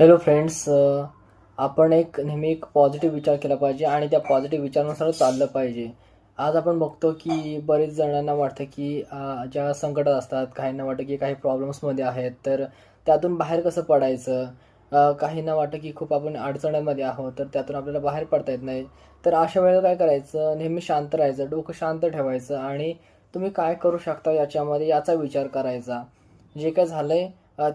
Hello friends, आपण नेहमी एक पॉझिटिव्ह विचार केला पाहिजे आणि त्या पॉझिटिव्ह विचारानुसार चाललं पाहिजे. आज आपण बघतो की बरेच जणांना वाटतं की ज्या संकटात असतात, काहींना वाटतं की काही प्रॉब्लेम्समध्ये आहेत, तर त्यातून बाहेर कसं पडायचं. काहींना वाटतं की खूप आपण अडचणींमध्ये आहोत, तर त्यातून आपल्याला बाहेर पडता येत नाही. तर अशा वेळेला काय करायचं, नेहमी शांत राहायचं, डोकं शांत ठेवायचं आणि तुम्ही काय करू शकता याच्यामध्ये याचा विचार करायचा. जे काय झालंय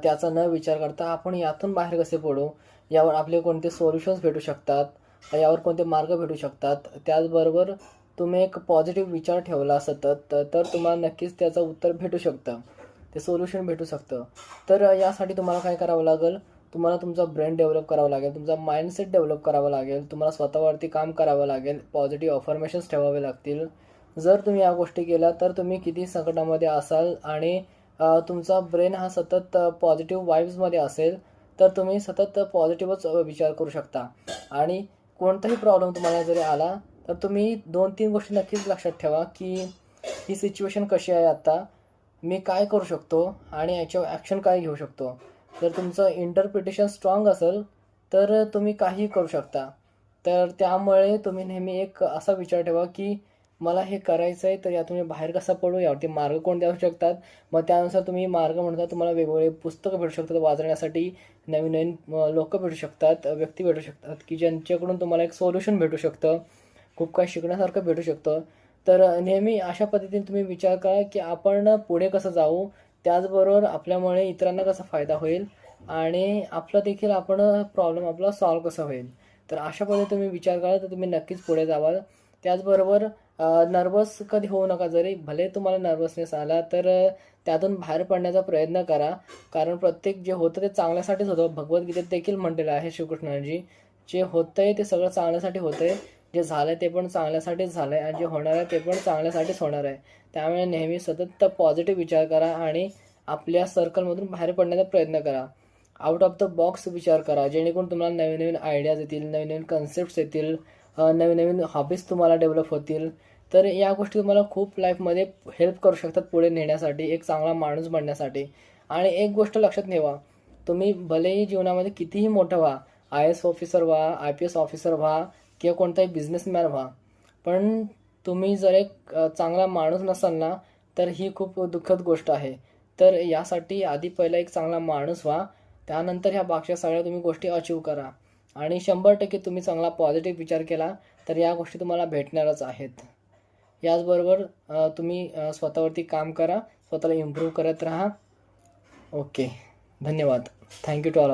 त्याचा न विचार करता आपण यातून बाहेर कसे पडू, यावर आपले कोणते सोल्युशन्स भेटू शकतात, यावर कोणते मार्ग भेटू शकतात. त्याचबरोबर तुम्ही एक पॉझिटिव्ह विचार ठेवला सतत तर तुम्हाला नक्कीच त्याचं उत्तर भेटू शकतं, ते सोल्युशन भेटू शकतं. तर यासाठी तुम्हाला काय करावं लागेल, तुम्हाला तुमचा ब्रेन डेव्हलप करावा लागेल, तुमचा माइंडसेट डेव्हलप करावा लागेल, तुम्हाला स्वतःवरती काम करावं लागेल, पॉझिटिव्ह अफर्मेशन्स ठेवावे लागतील. जर तुम्ही या गोष्टी केल्या तर तुम्ही किती संकटामध्ये असाल आणि तुमचा ब्रेन हा सतत पॉझिटिव्ह वाईब्समध्ये असेल, तर तुम्ही सतत पॉझिटिव्हच विचार करू शकता. आणि कोणताही प्रॉब्लेम तुम्हाला जरी आला, तर तुम्ही 2-3 गोष्टी नक्कीच लक्षात ठेवा, की ही सिच्युएशन कशी आहे आता, मी काय करू शकतो आणि याच्यावर ॲक्शन काय घेऊ शकतो. जर तुमचं इंटरप्रिटेशन स्ट्राँग असेल, तर तुम्ही काहीही करू शकता. तर त्यामुळे तुम्ही नेहमी एक असा विचार ठेवा, की मला हे करायचं आहे, तर यातून मी बाहेर कसा पडू, यावरती मार्ग कोणते असू शकतात. मग त्यानुसार तुम्ही मार्ग म्हणता, तुम्हाला वेगवेगळे पुस्तकं भेटू शकतात वाचण्यासाठी, नवीन-नवीन लोकं भेटू शकतात, व्यक्ती भेटू शकतात, की ज्यांच्याकडून तुम्हाला एक सोल्युशन भेटू शकतं, खूप काही शिकण्यासारखं भेटू शकतं. तर नेहमी अशा पद्धतीने तुम्ही विचार करा, की आपण पुढे कसं जाऊ, त्याचबरोबर आपल्यामुळे इतरांना कसा फायदा होईल आणि आपला देखील प्रॉब्लेम आपला सॉल्व्ह कसा होईल. तर अशा पद्धतीने तुम्ही विचार करा, तर तुम्ही नक्कीच पुढे जावाल. त्याचबरोबर नर्वस कधी होऊ नका. जरी भले तुम्हाला नर्वसनेस आला, तर त्यातून बाहेर पडण्याचा प्रयत्न करा. कारण प्रत्येक जे होतं ते चांगल्यासाठीच होतं. भगवद्गीतेत देखील म्हटलेलं आहे श्रीकृष्णांनी, जे होतंय ते सगळं चांगल्यासाठी होतंय. जे झालंय ते पण चांगल्यासाठीच झालंय आणि जे होणार आहे ते पण चांगल्यासाठीच होणार आहे. त्यामुळे नेहमी सतत पॉझिटिव्ह विचार करा आणि आपल्या सर्कलमधून बाहेर पडण्याचा प्रयत्न करा. आउट ऑफ द बॉक्स विचार करा, जेणेकरून तुम्हाला नवीन-नवीन आयडियाज येतील, नवीन-नवीन कन्सेप्ट्स येतील, नवीन-नवीन हॉबीज तुम्हाला डेव्हलप होतील. तर या गोष्टी तुम्हाला खूप लाईफमध्ये हेल्प करू शकतात पुढे नेण्यासाठी, एक चांगला माणूस बनण्यासाठी. आणि एक गोष्ट लक्षात ठेवा, तुम्ही भलेही जीवनामध्ये कितीही मोठं व्हा, IAS ऑफिसर व्हा, IPS ऑफिसर व्हा किंवा कोणताही बिझनेसमॅन व्हा, पण तुम्ही जर एक चांगला माणूस नसाल ना, तर ही खूप दुःखद गोष्ट आहे. तर यासाठी आधी पहिला एक चांगला माणूस व्हा, त्यानंतर ह्या बाकीच्या सगळ्या तुम्ही गोष्टी अचीव्ह करा. आणि 100% तुम्ही चांगला पॉझिटिव्ह विचार केला, तर या गोष्टी तुम्हाला भेटणारच आहेत. याचबरोबर तुम्ही स्वतःवरती काम करा, स्वतःला इम्प्रूव्ह करत राहा. ओके. धन्यवाद. Thank you to all.